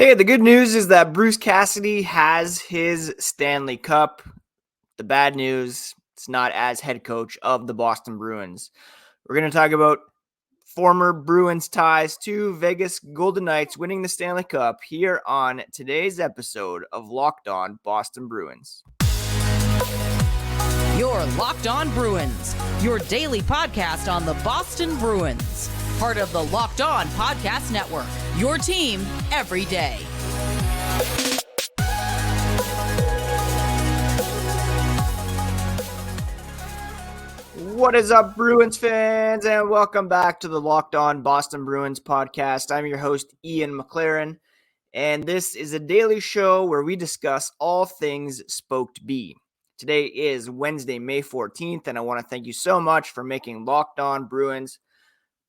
Hey, the good news is that Bruce Cassidy has his Stanley Cup. The bad news, it's not as head coach of the Boston Bruins. We're going to talk about former Bruins ties to Vegas Golden Knights winning the Stanley Cup here on today's episode of Locked On Boston Bruins. You're Locked On Bruins, your daily podcast on the Boston Bruins. Part of the Locked On Podcast Network, your team every day. What is up, Bruins fans, and welcome back to the Locked On Boston Bruins podcast. I'm your host, Ian McLaren, and this is a daily show where we discuss all things Spoked B. Today is Wednesday, May 14th, and I want to thank you so much for making Locked On Bruins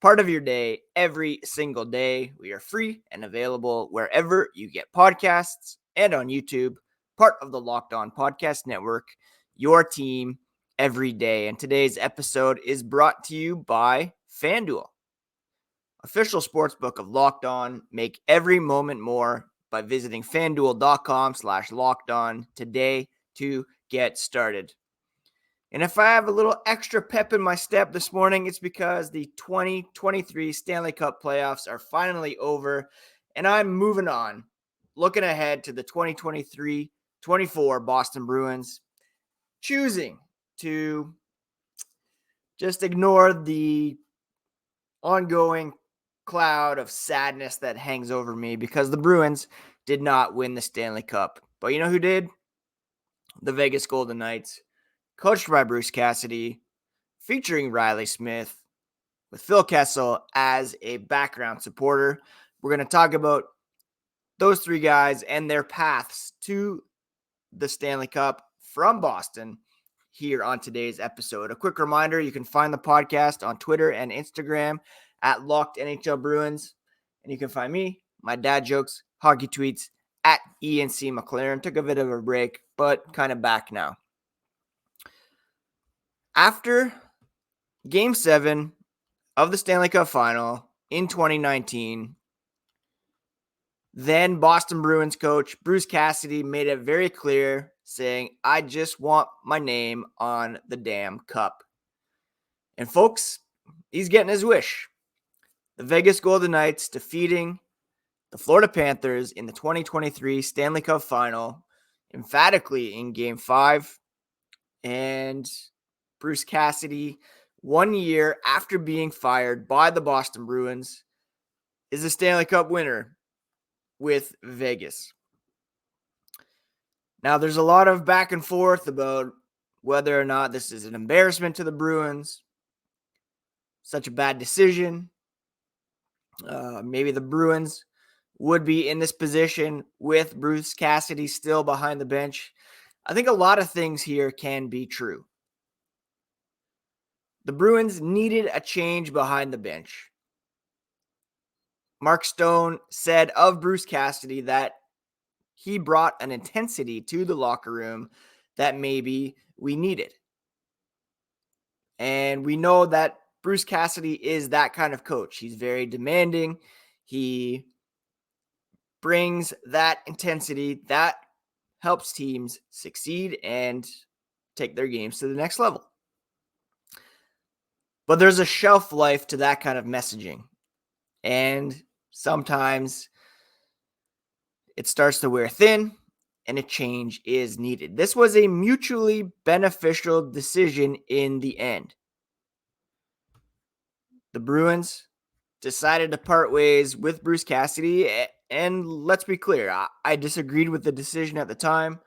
part of your day every single day. We are free and available wherever you get podcasts and on YouTube, part of the Locked On Podcast Network, your team every day. And today's episode is brought to you by FanDuel, official sportsbook of Locked On. Make every moment more by visiting FanDuel.com/LockedOn today to get started. And if I have a little extra pep in my step this morning, it's because the 2023 Stanley Cup playoffs are finally over, and I'm moving on, looking ahead to the 2023-24 Boston Bruins, choosing to just ignore the ongoing cloud of sadness that hangs over me because the Bruins did not win the Stanley Cup. But you know who did? The Vegas Golden Knights, coached by Bruce Cassidy, featuring Reilly Smith, with Phil Kessel as a background supporter. We're going to talk about those three guys and their paths to the Stanley Cup from Boston here on today's episode. A quick reminder, you can find the podcast on Twitter and Instagram at Locked NHL Bruins. And you can find me, my dad jokes, hockey tweets, at ENC McLaren. Took a bit of a break, but kind of back now. After Game 7 of the Stanley Cup Final in 2019, then Boston Bruins coach Bruce Cassidy made it very clear, saying, I just want my name on the damn cup. And folks, he's getting his wish. The Vegas Golden Knights defeating the Florida Panthers in the 2023 Stanley Cup Final, emphatically in Game 5. And Bruce Cassidy, 1 year after being fired by the Boston Bruins, is a Stanley Cup winner with Vegas. Now, there's a lot of back and forth about whether or not this is an embarrassment to the Bruins, such a bad decision. Maybe the Bruins would be in this position with Bruce Cassidy still behind the bench. I think a lot of things here can be true. The Bruins needed a change behind the bench. Mark Stone said of Bruce Cassidy that he brought an intensity to the locker room that maybe we needed. And we know that Bruce Cassidy is that kind of coach. He's very demanding. He brings that intensity that helps teams succeed and take their games to the next level. But there's a shelf life to that kind of messaging. And sometimes it starts to wear thin and a change is needed. This was a mutually beneficial decision in the end. The Bruins decided to part ways with Bruce Cassidy. And let's be clear, I disagreed with the decision at the time.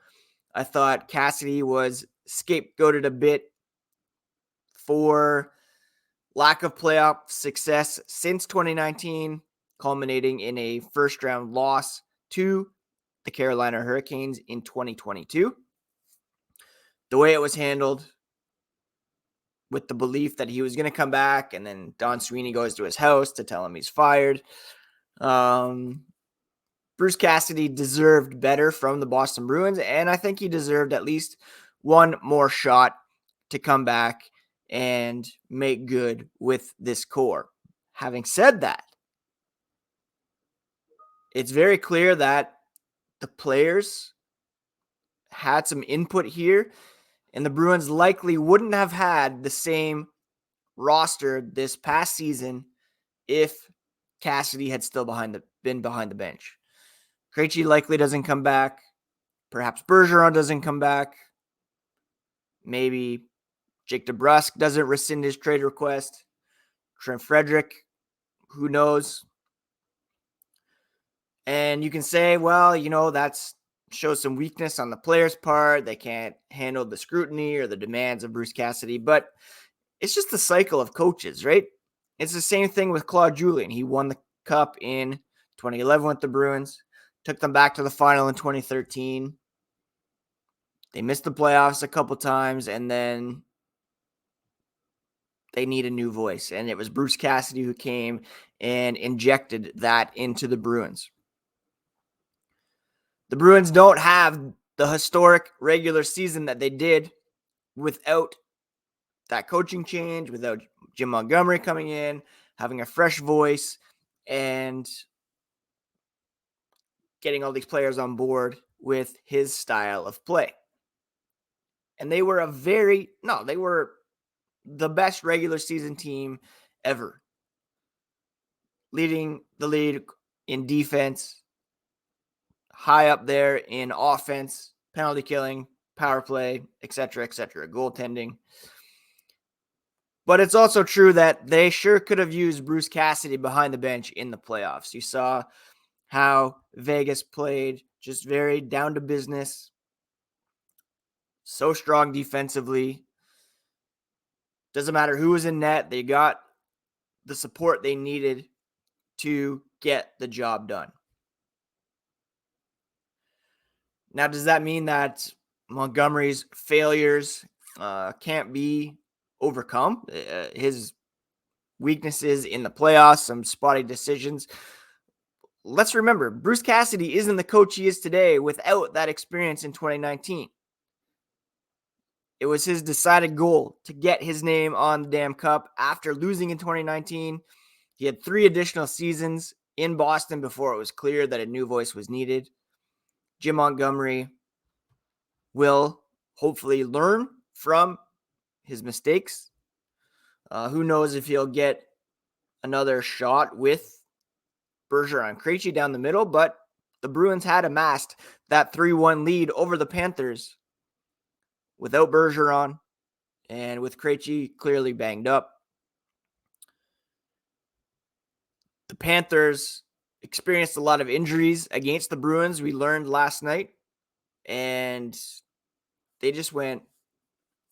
I thought Cassidy was scapegoated a bit for lack of playoff success since 2019, culminating in a first-round loss to the Carolina Hurricanes in 2022. The way it was handled, with the belief that he was going to come back, and then Don Sweeney goes to his house to tell him he's fired. Bruce Cassidy deserved better from the Boston Bruins, and I think he deserved at least one more shot to come back and make good with this core. Having said that, It's very clear that the players had some input here, and the Bruins likely wouldn't have had the same roster this past season if Cassidy had still been behind the bench. Krejci likely doesn't come back. Perhaps Bergeron doesn't come back. Maybe Jake DeBrusk doesn't rescind his trade request. Trent Frederick, who knows? And you can say, well, that's shows some weakness on the players' part. They can't handle the scrutiny or the demands of Bruce Cassidy. But it's just the cycle of coaches, right? It's the same thing with Claude Julien. He won the cup in 2011 with the Bruins, took them back to the final in 2013. They missed the playoffs a couple times, and then they need a new voice. And it was Bruce Cassidy who came and injected that into the Bruins. The Bruins don't have the historic regular season that they did without that coaching change, without Jim Montgomery coming in, having a fresh voice, and getting all these players on board with his style of play. And they were they were the best regular season team ever, leading the league in defense, high up there in offense, penalty killing, power play, etc., goaltending. But it's also true that they sure could have used Bruce Cassidy behind the bench in the playoffs. You saw how Vegas played, just very down to business, so strong defensively. Doesn't matter who was in net, they got the support they needed to get the job done. Now, does that mean that Montgomery's failures can't be overcome? His weaknesses in the playoffs, some spotty decisions. Let's remember, Bruce Cassidy isn't the coach he is today without that experience in 2019. It was his decided goal to get his name on the damn cup after losing in 2019. He had 3 additional seasons in Boston before it was clear that a new voice was needed. Jim Montgomery will hopefully learn from his mistakes. Who knows if he'll get another shot with Bergeron and Krejci down the middle, but the Bruins had amassed that 3-1 lead over the Panthers without Bergeron and with Krejci clearly banged up. The Panthers experienced a lot of injuries against the Bruins, we learned last night, and they just went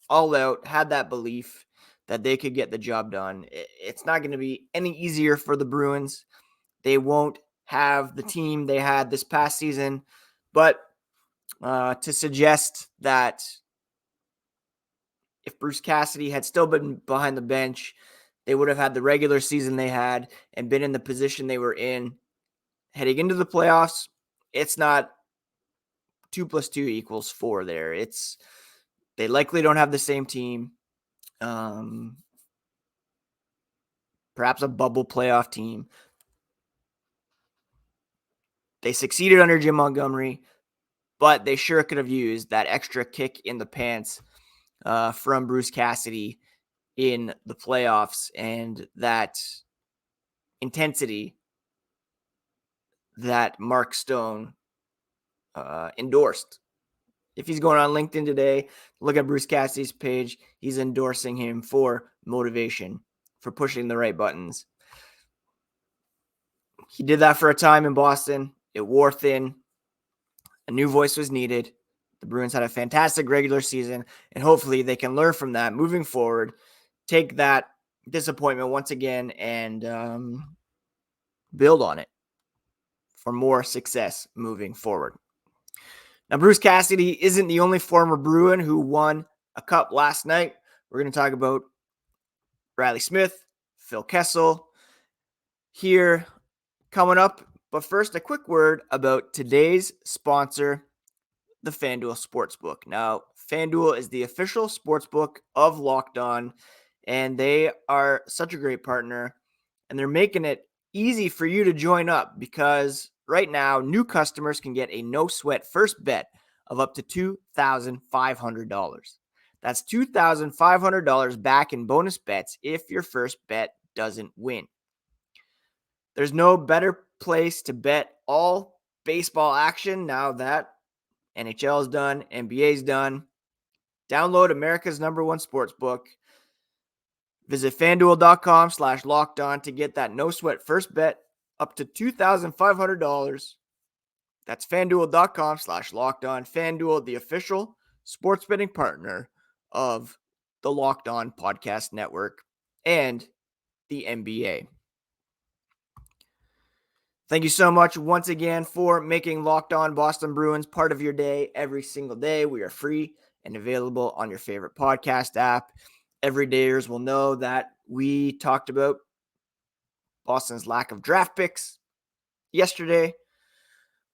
all out, had that belief that they could get the job done. It's not going to be any easier for the Bruins. They won't have the team they had this past season, but to suggest that if Bruce Cassidy had still been behind the bench, they would have had the regular season they had and been in the position they were in heading into the playoffs. It's not 2 + 2 = 4 there. They likely don't have the same team. Perhaps a bubble playoff team. They succeeded under Jim Montgomery, but they sure could have used that extra kick in the pants from Bruce Cassidy in the playoffs and that intensity that Mark Stone endorsed. If he's going on LinkedIn today, look at Bruce Cassidy's page. He's endorsing him for motivation, for pushing the right buttons. He did that for a time in Boston. It wore thin. A new voice was needed. The Bruins had a fantastic regular season, and hopefully they can learn from that moving forward, take that disappointment once again, and build on it for more success moving forward. Now, Bruce Cassidy isn't the only former Bruin who won a cup last night. We're going to talk about Reilly Smith, Phil Kessel here coming up. But first, a quick word about today's sponsor, the FanDuel Sportsbook. Now, FanDuel is the official sportsbook of Locked On, and they are such a great partner, and they're making it easy for you to join up because Right now, new customers can get a no-sweat first bet of up to $2,500. That's $2,500 back in bonus bets if your first bet doesn't win. There's no better place to bet all baseball action now that NHL is done, NBA is done. Download America's #1 sportsbook. Visit FanDuel.com/lockedon to get that no-sweat first bet up to $2,500. That's FanDuel.com/lockedon. FanDuel, the official sports betting partner of the Locked On Podcast Network and the NBA. Thank you so much once again for making Locked On Boston Bruins part of your day every single day. We are free and available on your favorite podcast app. Everydayers will know that we talked about Boston's lack of draft picks yesterday.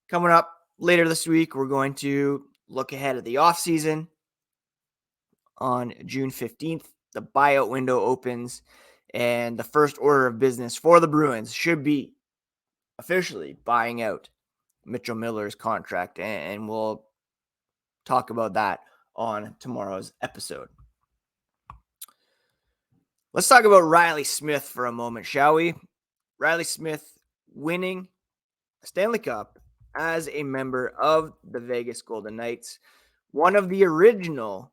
Coming up later this week, we're going to look ahead at the offseason. On June 15th, the buyout window opens, and the first order of business for the Bruins should be officially buying out Mitchell Miller's contract, and we'll talk about that on tomorrow's episode. Let's talk about Reilly Smith for a moment, shall we? Reilly Smith winning a Stanley Cup as a member of the Vegas Golden Knights, one of the original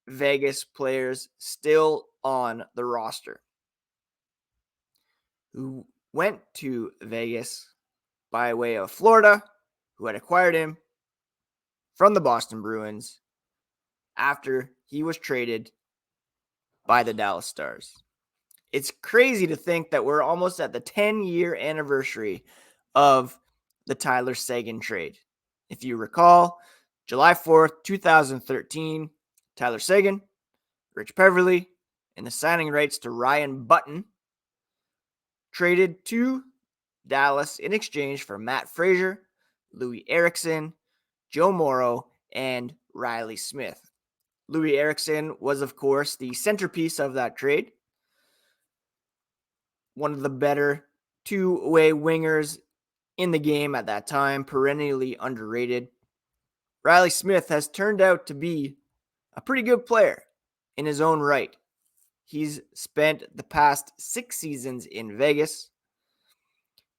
Vegas players still on the roster, who went to Vegas by way of Florida, who had acquired him from the Boston Bruins after he was traded by the Dallas Stars. It's crazy to think that we're almost at the 10-year anniversary of the Tyler Seguin trade. If you recall, July 4th, 2013, Tyler Seguin, Rich Peverley, and the signing rights to Ryan Button traded to Dallas in exchange for Matt Frazier, Louis Eriksson, Joe Morrow, and Reilly Smith. Louis Eriksson was, of course, the centerpiece of that trade. One of the better two-way wingers in the game at that time, perennially underrated. Reilly Smith has turned out to be a pretty good player in his own right. He's spent the past 6 seasons in Vegas,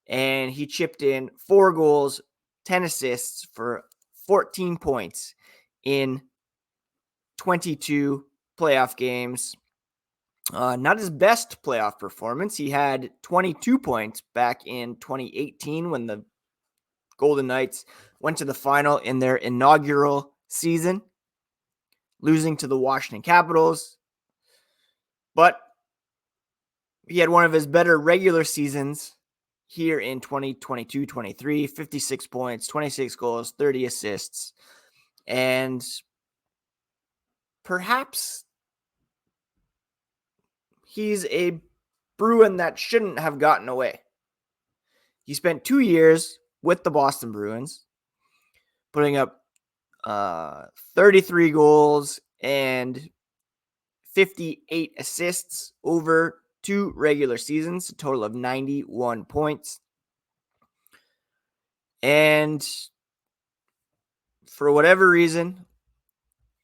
and he chipped in 4 goals, 10 assists for 14 points in 22 playoff games. Not his best playoff performance. He had 22 points back in 2018 when the Golden Knights went to the final in their inaugural season, losing to the Washington Capitals. But he had one of his better regular seasons here in 2022-23, 56 points, 26 goals, 30 assists. And perhaps he's a Bruin that shouldn't have gotten away. He spent 2 years with the Boston Bruins, putting up 33 goals and 58 assists over 2 regular seasons, a total of 91 points. And for whatever reason,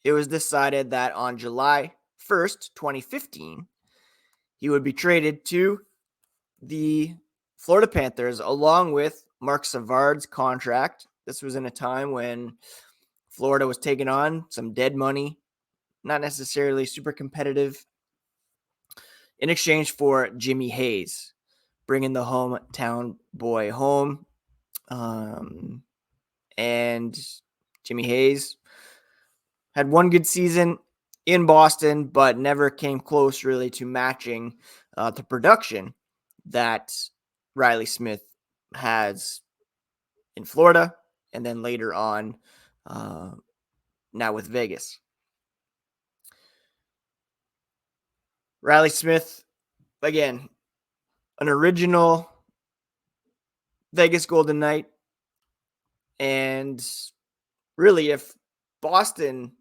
it was decided that on July 1st, 2015, he would be traded to the Florida Panthers along with Marc Savard's contract. This was in a time when Florida was taking on some dead money, not necessarily super competitive, in exchange for Jimmy Hayes, bringing the hometown boy home. And Jimmy Hayes had one good season in Boston, but never came close really to matching the production that Reilly Smith has in Florida, and then later on now with Vegas. Reilly Smith, again, an original Vegas Golden Knight. And really, if Boston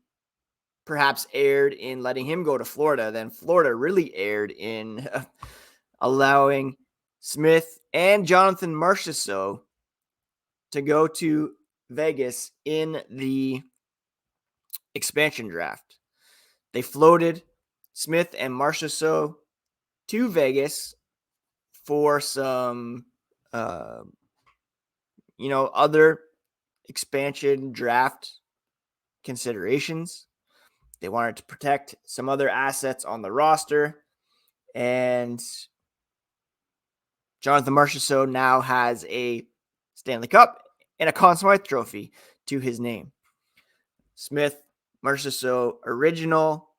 perhaps erred in letting him go to Florida, then Florida really erred in allowing Smith and Jonathan Marchessault to go to Vegas in the expansion draft. They floated Smith and Marchessault to Vegas for some, other expansion draft considerations. They wanted to protect some other assets on the roster. And Jonathan Marchessault now has a Stanley Cup and a Conn Smythe trophy to his name. Smith, Marchessault, original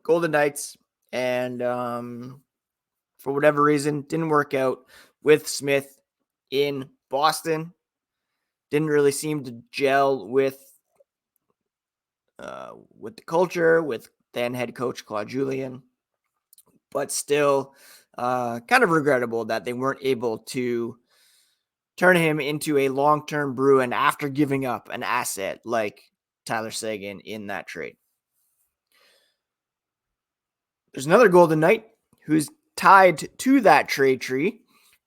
Golden Knights, and for whatever reason, didn't work out with Smith in Boston. Didn't really seem to gel with the culture, with then head coach Claude Julien. But still, kind of regrettable that they weren't able to turn him into a long-term Bruin after giving up an asset like Tyler Seguin in that trade. There's another Golden Knight who's tied to that trade tree,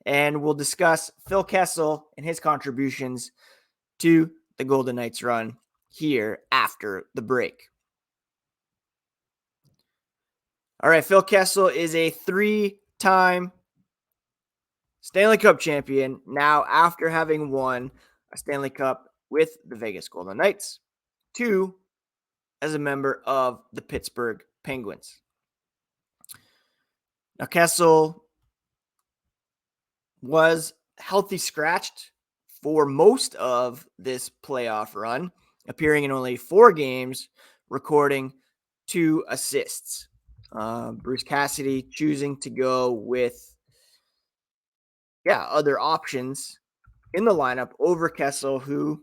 and we'll discuss Phil Kessel and his contributions to the Golden Knights run here after the break. All right, Phil Kessel is a 3-time Stanley Cup champion now after having won a Stanley Cup with the Vegas Golden Knights, 2 as a member of the Pittsburgh Penguins. Now, Kessel was healthy scratched for most of this playoff run, appearing in only 4 games, recording 2 assists. Bruce Cassidy choosing to go with other options in the lineup over Kessel, who,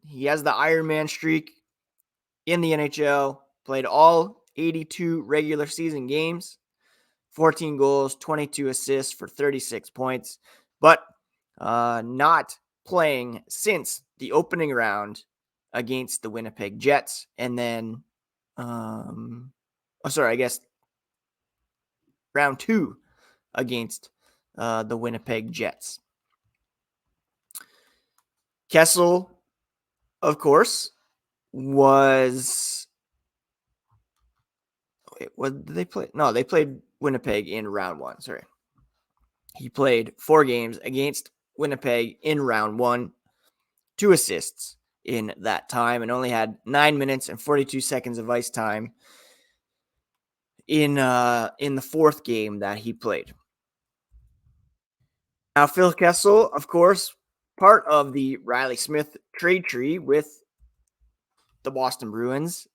he has the Iron Man streak in the NHL, played all 82 regular season games, 14 goals, 22 assists for 36 points, but not playing since the opening round against the Winnipeg Jets. And then, round 2 against the Winnipeg Jets. Kessel, of course, was... Wait, what did they play? No, they played Winnipeg in round 1. Sorry. He played 4 games against Winnipeg in round 1, 2 assists in that time, and only had 9 minutes and 42 seconds of ice time in the 4th game that he played. Now, Phil Kessel, of course, part of the Reilly Smith trade tree with the Boston Bruins.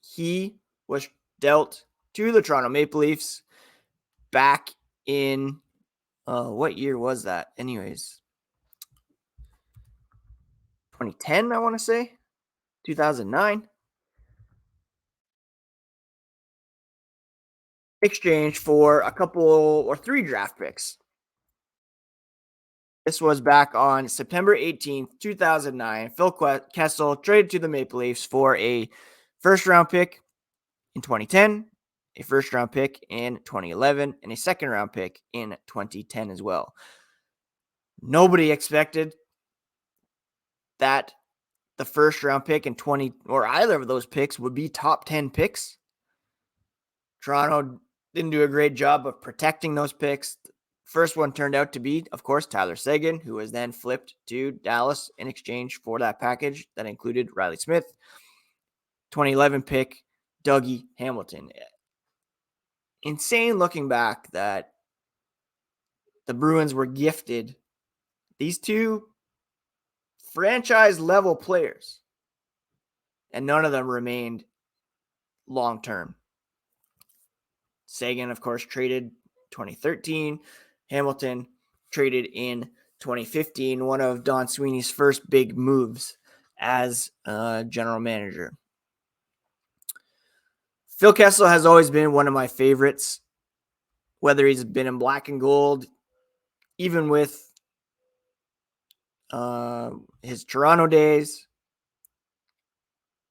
He was dealt to the Toronto Maple Leafs back in what year was that? Anyways, 2010, I want to say, 2009. Exchange for a couple or 3 draft picks. This was back on September 18th, 2009. Phil Kessel traded to the Maple Leafs for a first-round pick in 2010, a first-round pick in 2011, and a second-round pick in 2010 as well. Nobody expected that the first-round pick in or either of those picks would be top 10 picks. Toronto didn't do a great job of protecting those picks. First one turned out to be, of course, Tyler Seguin, who was then flipped to Dallas in exchange for that package that included Reilly Smith. 2011 pick, Dougie Hamilton. Insane looking back that the Bruins were gifted these 2 franchise-level players, and none of them remained long-term. Seguin, of course, traded 2013. Hamilton traded in 2015, one of Don Sweeney's first big moves as general manager. Phil Kessel has always been one of my favorites, whether he's been in black and gold, even with his Toronto days.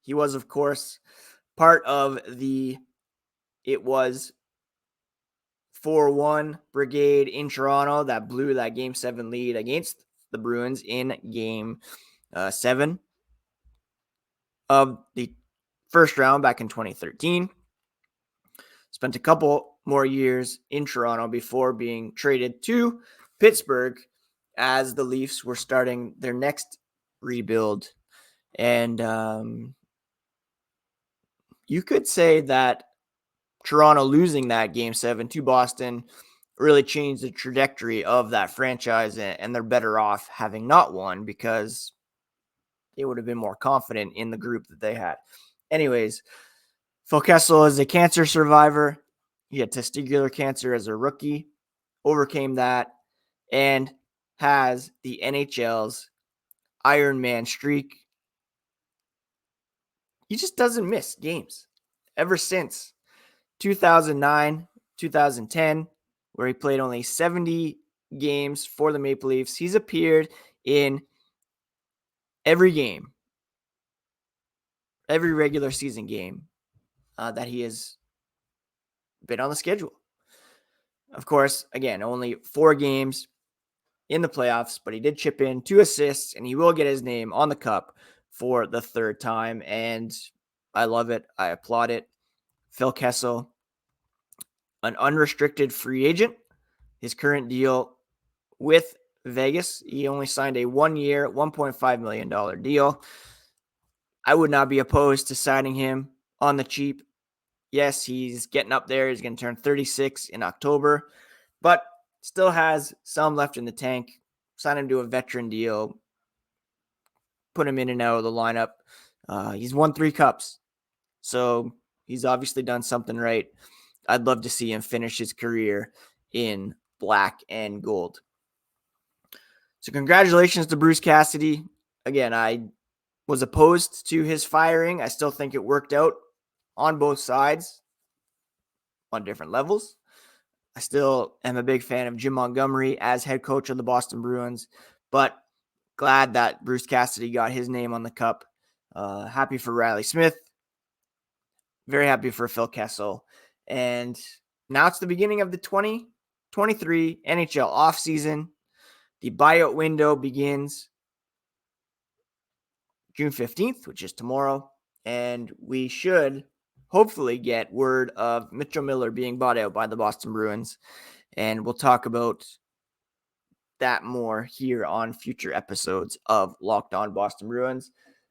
He was, of course, part of the It Was 4-1 brigade in Toronto that blew that Game 7 lead against the Bruins in Game 7 of the first round back in 2013. Spent a couple more years in Toronto before being traded to Pittsburgh as the Leafs were starting their next rebuild. And you could say that Toronto losing that Game 7 to Boston really changed the trajectory of that franchise, and they're better off having not won because they would have been more confident in the group that they had. Anyways, Phil Kessel is a cancer survivor. He had testicular cancer as a rookie, overcame that, and has the NHL's Iron Man streak. He just doesn't miss games ever since 2009, 2010, where he played only 70 games for the Maple Leafs. He's appeared in every game, every regular season game that he has been on the schedule. Of course, again, only 4 games in the playoffs, but he did chip in 2 assists, and he will get his name on the cup for the 3rd time. And I love it. I applaud it. Phil Kessel, an unrestricted free agent. His current deal with Vegas, he only signed a 1-year, $1.5 million deal. I would not be opposed to signing him on the cheap. Yes, he's getting up there. He's going to turn 36 in October, but still has some left in the tank. Sign him to a veteran deal. Put him in and out of the lineup. He's won 3 cups, so he's obviously done something right. I'd love to see him finish his career in black and gold. So congratulations to Bruce Cassidy. Again, I was opposed to his firing. I still think it worked out on both sides on different levels. I still am a big fan of Jim Montgomery as head coach of the Boston Bruins, but glad that Bruce Cassidy got his name on the cup. Happy for Reilly Smith. Very happy for Phil Kessel. And now it's the beginning of the 2023 NHL offseason. The buyout window begins June 15th, which is tomorrow. And we should hopefully get word of Mitchell Miller being bought out by the Boston Bruins. And we'll talk about that more here on future episodes of Locked On Boston Bruins,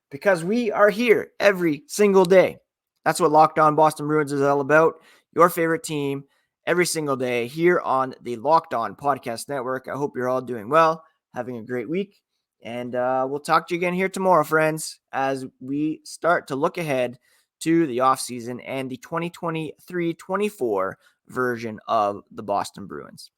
because we are here every single day. That's what Locked On Boston Bruins is all about. Your favorite team every single day here on the Locked On Podcast Network. I hope you're all doing well, having a great week. And we'll talk to you again here tomorrow, friends, as we start to look ahead to the offseason and the 2023-24 version of the Boston Bruins.